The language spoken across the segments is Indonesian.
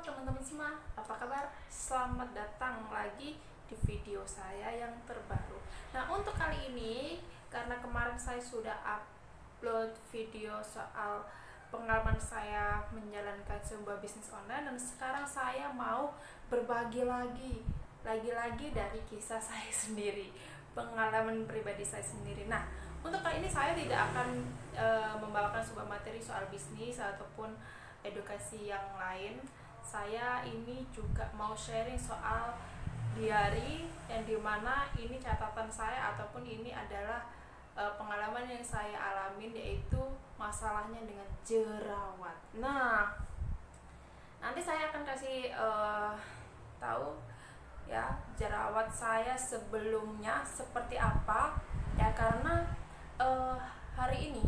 teman-teman semua, apa kabar? Selamat datang lagi di video saya yang terbaru. Nah, untuk kali ini, karena kemarin saya sudah upload video soal pengalaman saya menjalankan sebuah bisnis online, dan sekarang saya mau berbagi lagi dari kisah saya sendiri, pengalaman pribadi saya sendiri. Nah, untuk kali ini saya tidak akan membawakan sebuah materi soal bisnis ataupun edukasi yang lain. Saya ini juga mau sharing soal diary, yang dimana ini catatan saya ataupun ini adalah pengalaman yang saya alamin, yaitu masalahnya dengan jerawat. Nah, nanti saya akan kasih tahu ya jerawat saya sebelumnya seperti apa ya, karena hari ini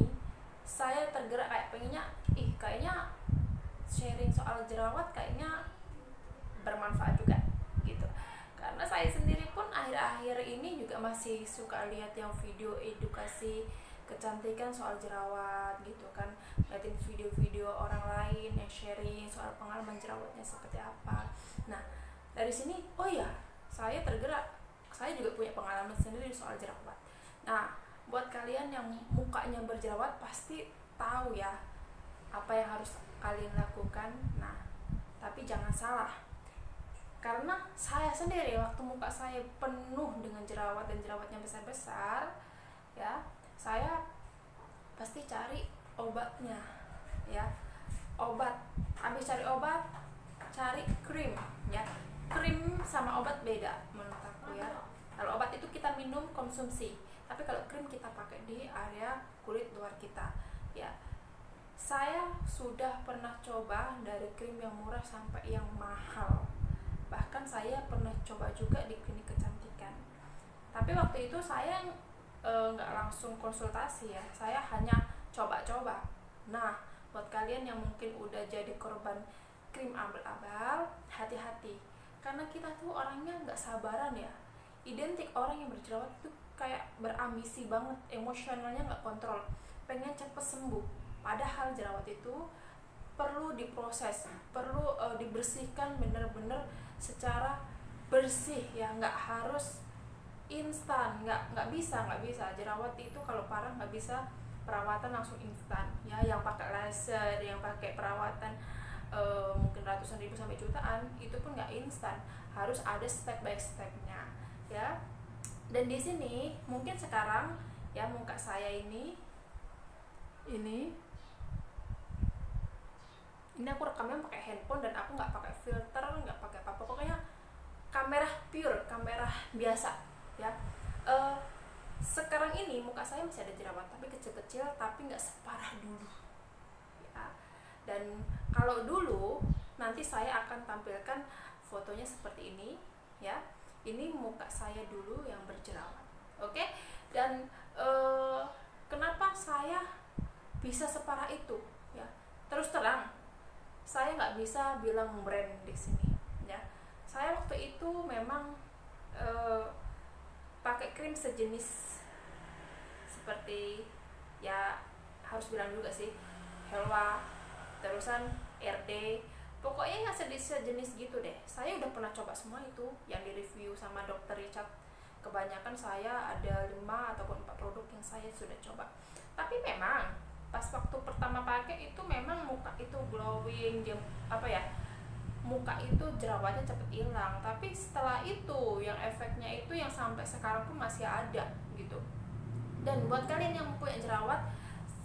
saya tergerak kayak pengennya kayaknya sharing soal jerawat kayaknya bermanfaat juga gitu, karena saya sendiri pun akhir-akhir ini juga masih suka lihat yang video edukasi kecantikan soal jerawat gitu kan, liatin video-video orang lain yang sharing soal pengalaman jerawatnya seperti apa. Nah, dari sini saya tergerak, saya juga punya pengalaman sendiri soal jerawat. Nah, buat kalian yang mukanya berjerawat pasti tahu ya apa yang harus kalian lakukan. Nah, tapi jangan salah, karena saya sendiri waktu muka saya penuh dengan jerawat dan jerawatnya besar-besar ya, saya pasti cari obatnya ya. Habis cari obat, cari krim ya. Krim sama obat beda menurut aku ya. Kalau obat itu kita minum konsumsi, tapi kalau krim kita pakai di area kulit luar kita ya. Saya sudah pernah coba dari krim yang murah sampai yang mahal. Bahkan saya pernah coba juga di klinik kecantikan. Tapi waktu itu saya nggak langsung konsultasi ya, saya hanya coba-coba. Nah, buat kalian yang mungkin udah jadi korban krim abal-abal, hati-hati. Karena kita tuh orangnya nggak sabaran ya. Identik orang yang berjerawat itu kayak berambisi banget, emosionalnya nggak kontrol, pengen cepet sembuh. Padahal jerawat itu perlu diproses, perlu dibersihkan bener-bener secara bersih ya, nggak harus instan, nggak bisa jerawat itu kalau parah nggak bisa perawatan langsung instan ya, yang pakai laser, yang pakai perawatan mungkin ratusan ribu sampai jutaan, itu pun nggak instan, harus ada step by stepnya ya. Dan di sini mungkin sekarang ya muka saya ini aku rekamnya pakai handphone dan aku nggak pakai filter, nggak pakai apa, pokoknya kamera pure, kamera biasa ya. Sekarang ini muka saya masih ada jerawat tapi kecil-kecil, tapi nggak separah dulu ya. Dan kalau dulu nanti saya akan tampilkan fotonya seperti ini ya. Ini muka saya dulu yang berjerawat, oke? Dan kenapa saya bisa separah itu ya? Terus terang, saya nggak bisa bilang brand di sini ya. Saya waktu itu memang pakai krim sejenis seperti ya, harus bilang juga sih, Helwa, terusan RD, pokoknya nggak sejenis gitu deh. Saya udah pernah coba semua itu yang di review sama Dokter Richard. Kebanyakan saya ada 5 ataupun 4 produk yang saya sudah coba. Tapi memang pas waktu pertama pakai itu memang muka itu glowing, muka itu jerawatnya cepet hilang. Tapi setelah itu yang efeknya itu yang sampai sekarang pun masih ada gitu. Dan buat kalian yang punya jerawat,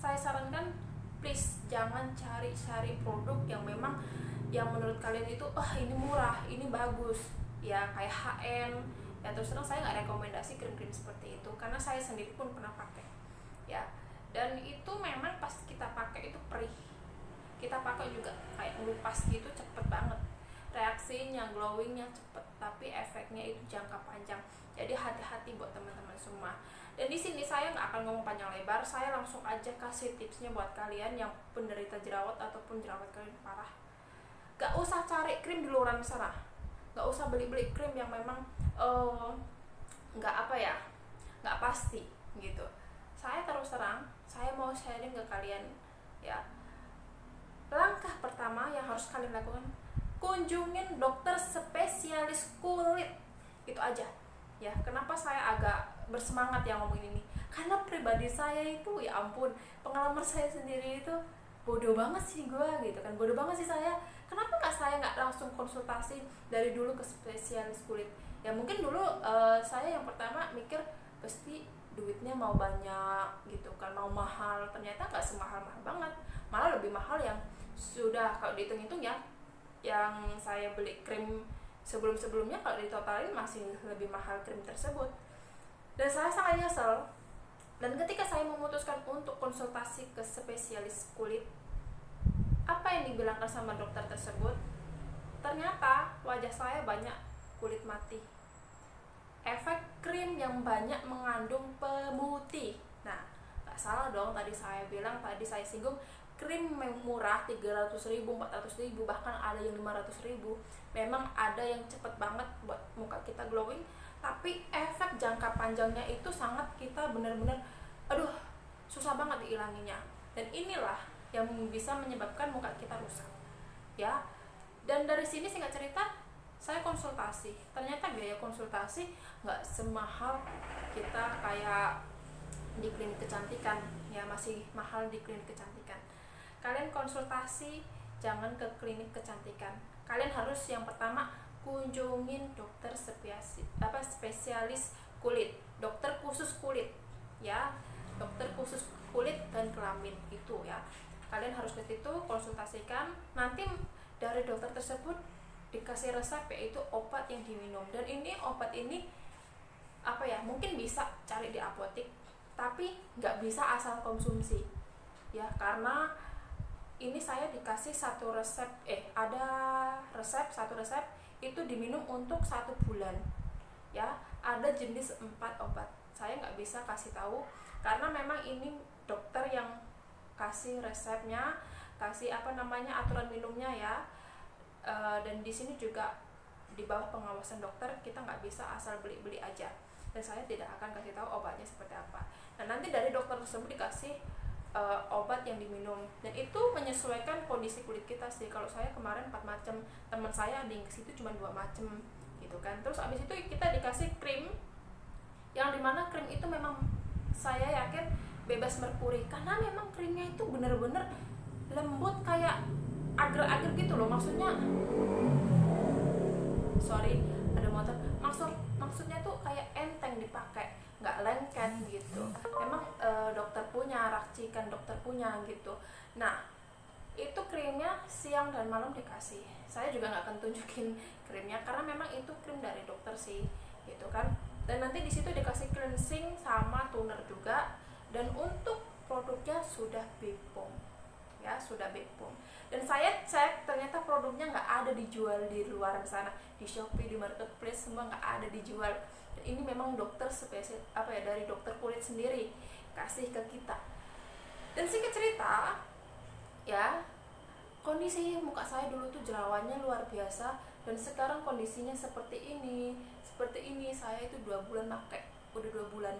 saya sarankan please jangan cari produk yang memang yang menurut kalian itu ini murah, ini bagus ya, kayak HN ya. Terus terang saya nggak rekomendasi krim-krim seperti itu, karena saya sendiri pun pernah pakai ya. Dan itu memang pas kita pakai itu perih, kita pakai juga kayak ngelupas gitu, cepet banget reaksinya, glowingnya cepet, tapi efeknya itu jangka panjang. Jadi hati-hati buat teman-teman semua. Dan di sini saya nggak akan ngomong panjang lebar, saya langsung aja kasih tipsnya buat kalian yang penderita jerawat ataupun jerawat kalian parah. Gak usah cari krim di luaran sana, gak usah beli krim yang memang nggak pasti gitu. Saya terus terang, saya mau sharing ke kalian ya. Langkah pertama yang harus kalian lakukan, kunjungin dokter spesialis kulit. Itu aja ya. Kenapa saya agak bersemangat ya ngomongin ini, karena pribadi saya itu ya ampun, pengalaman saya sendiri itu bodoh banget sih gue gitu kan, bodoh banget sih saya. Kenapa saya nggak langsung konsultasi dari dulu ke spesialis kulit? Ya mungkin dulu saya yang pertama mikir pasti duitnya mau banyak gitu kan, mau mahal. Ternyata nggak semahal-mahal banget, malah lebih mahal yang sudah kalau dihitung-hitung ya, yang saya beli krim sebelum-sebelumnya kalau ditotalin masih lebih mahal krim tersebut. Dan saya sangat nyesel. Dan ketika saya memutuskan untuk konsultasi ke spesialis kulit, apa yang dibilangkan sama dokter tersebut? Ternyata wajah saya banyak kulit mati, efek krim yang banyak mengandung pemutih. Nah, gak salah dong tadi saya bilang, tadi saya singgung krim murah 300.000, 400.000, bahkan ada yang 500.000. Memang ada yang cepet banget buat muka kita glowing, tapi efek jangka panjangnya itu sangat, kita benar-benar aduh susah banget diilanginya. Dan inilah yang bisa menyebabkan muka kita rusak ya. Dan dari sini singkat cerita saya konsultasi, ternyata biaya konsultasi nggak semahal kita kayak di klinik kecantikan ya, masih mahal di klinik kecantikan. Kalian konsultasi jangan ke klinik kecantikan, kalian harus yang pertama kunjungin dokter spesialis kulit, dokter khusus kulit ya, dokter khusus kulit dan kelamin itu ya. Kalian harus ke situ konsultasikan, nanti dari dokter tersebut dikasih resep yaitu obat yang diminum. Dan ini obat ini apa ya, mungkin bisa cari di apotek, tapi nggak bisa asal konsumsi ya, karena ini saya dikasih satu resep, ada resep, satu resep itu diminum untuk 1 bulan ya. Ada jenis 4 obat, saya nggak bisa kasih tahu karena memang ini dokter yang kasih resepnya, kasih aturan minumnya ya. Dan di sini juga di bawah pengawasan dokter, kita nggak bisa asal beli-beli aja, dan saya tidak akan kasih tahu obatnya seperti apa. Nah, nanti dari dokter tersebut dikasih obat yang diminum, dan itu menyesuaikan kondisi kulit kita sih. Kalau saya kemarin 4 macam, teman saya ada yang ke situ cuma 2 macam gitu kan. Terus abis itu kita dikasih krim, yang dimana krim itu memang saya yakin bebas merkuri, karena memang krimnya itu bener-bener lembut, kayak agar-agar gitu loh. Maksudnya sorry ada motor, maksudnya tuh kayak enteng dipakai, nggak lengket gitu. Memang dokter punya, racikan dokter punya gitu. Nah, itu krimnya siang dan malam dikasih. Saya juga nggak akan tunjukin krimnya karena memang itu krim dari dokter sih gitu kan. Dan nanti di situ dikasih cleansing sama toner juga. Dan untuk produknya sudah BPOM ya, sudah BPOM. Dan saya cek ternyata produknya nggak ada dijual di luar sana, di Shopee, di marketplace, semua nggak ada dijual. Dan ini memang dokter spesial dari dokter kulit sendiri kasih ke kita. Dan singkat cerita ya, kondisi muka saya dulu tuh jerawatnya luar biasa, dan sekarang kondisinya seperti ini. Saya itu 2 bulan pakai, udah 2 bulan,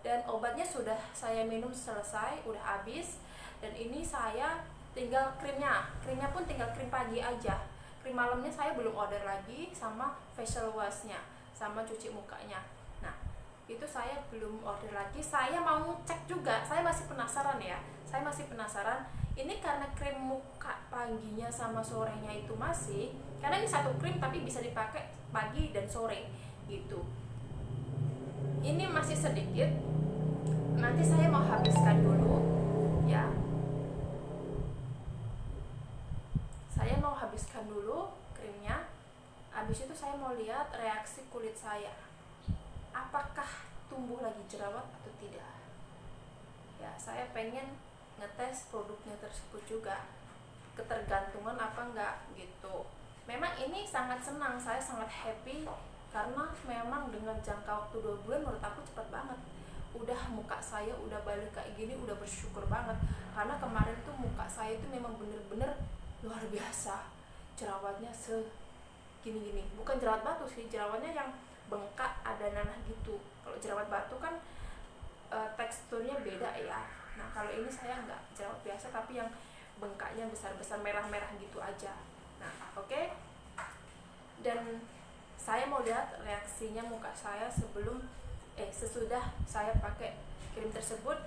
dan obatnya sudah saya minum selesai, udah habis. Dan ini saya tinggal krimnya pun tinggal krim pagi aja, krim malamnya saya belum order lagi, sama facial washnya, sama cuci mukanya. Nah, itu saya belum order lagi. Saya mau cek juga, saya masih penasaran ya, ini karena krim muka paginya sama sorenya itu masih, karena ini satu krim tapi bisa dipakai pagi dan sore gitu. Ini masih sedikit, nanti saya mau habiskan dulu ya. Saya mau habiskan dulu krimnya. Habis itu saya mau lihat reaksi kulit saya, apakah tumbuh lagi jerawat atau tidak ya. Saya pengen ngetes produknya tersebut juga, ketergantungan apa enggak gitu. Memang ini sangat senang, saya sangat happy karena memang dengan jangka waktu 2 bulan menurut aku cepat banget. Udah muka saya udah balik kayak gini, udah bersyukur banget. Karena kemarin tuh muka saya itu memang bener-bener luar biasa, jerawatnya segini-gini. Bukan jerawat batu sih, jerawatnya yang bengkak, ada nanah gitu. Kalau jerawat batu kan teksturnya beda ya. Nah, kalau ini saya nggak, jerawat biasa tapi yang bengkaknya besar-besar, merah-merah gitu aja. Nah, oke. dan saya mau lihat reaksinya muka saya sesudah saya pakai krim tersebut.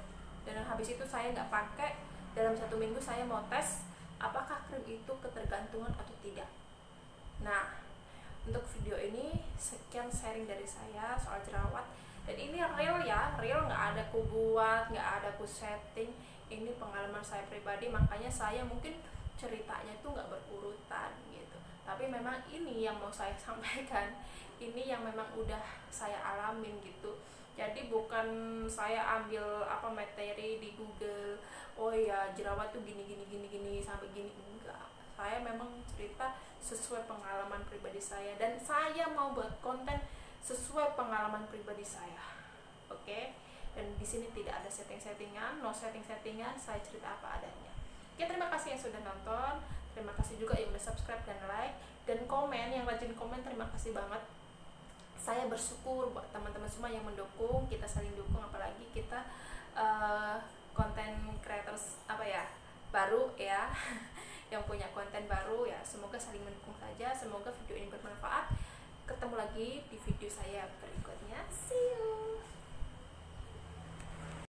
Dan habis itu saya nggak pakai, dalam 1 minggu saya mau tes apakah krim itu ketergantungan atau tidak. Nah, untuk video ini sekian sharing dari saya soal jerawat, dan ini real ya, real, nggak ada ku buat, nggak ada ku setting. Ini pengalaman saya pribadi, makanya saya mungkin ceritanya itu nggak berurutan gitu, tapi memang ini yang mau saya sampaikan, ini yang memang udah saya alamin gitu. Jadi bukan saya ambil materi di Google, oh ya jerawat tuh gini sampai gini, enggak. Saya memang cerita sesuai pengalaman pribadi saya, dan saya mau buat konten sesuai pengalaman pribadi saya. Oke? Dan di sini tidak ada settingan, no settingan, saya cerita apa adanya. Oke, terima kasih yang sudah nonton. Terima kasih juga yang udah subscribe dan like dan komen, yang rajin komen, terima kasih banget. Saya bersyukur buat teman-teman semua yang mendukung, kita saling dukung, apalagi kita konten creators baru ya yang punya konten baru ya, semoga saling mendukung saja. Semoga video ini bermanfaat. Ketemu lagi di video saya berikutnya.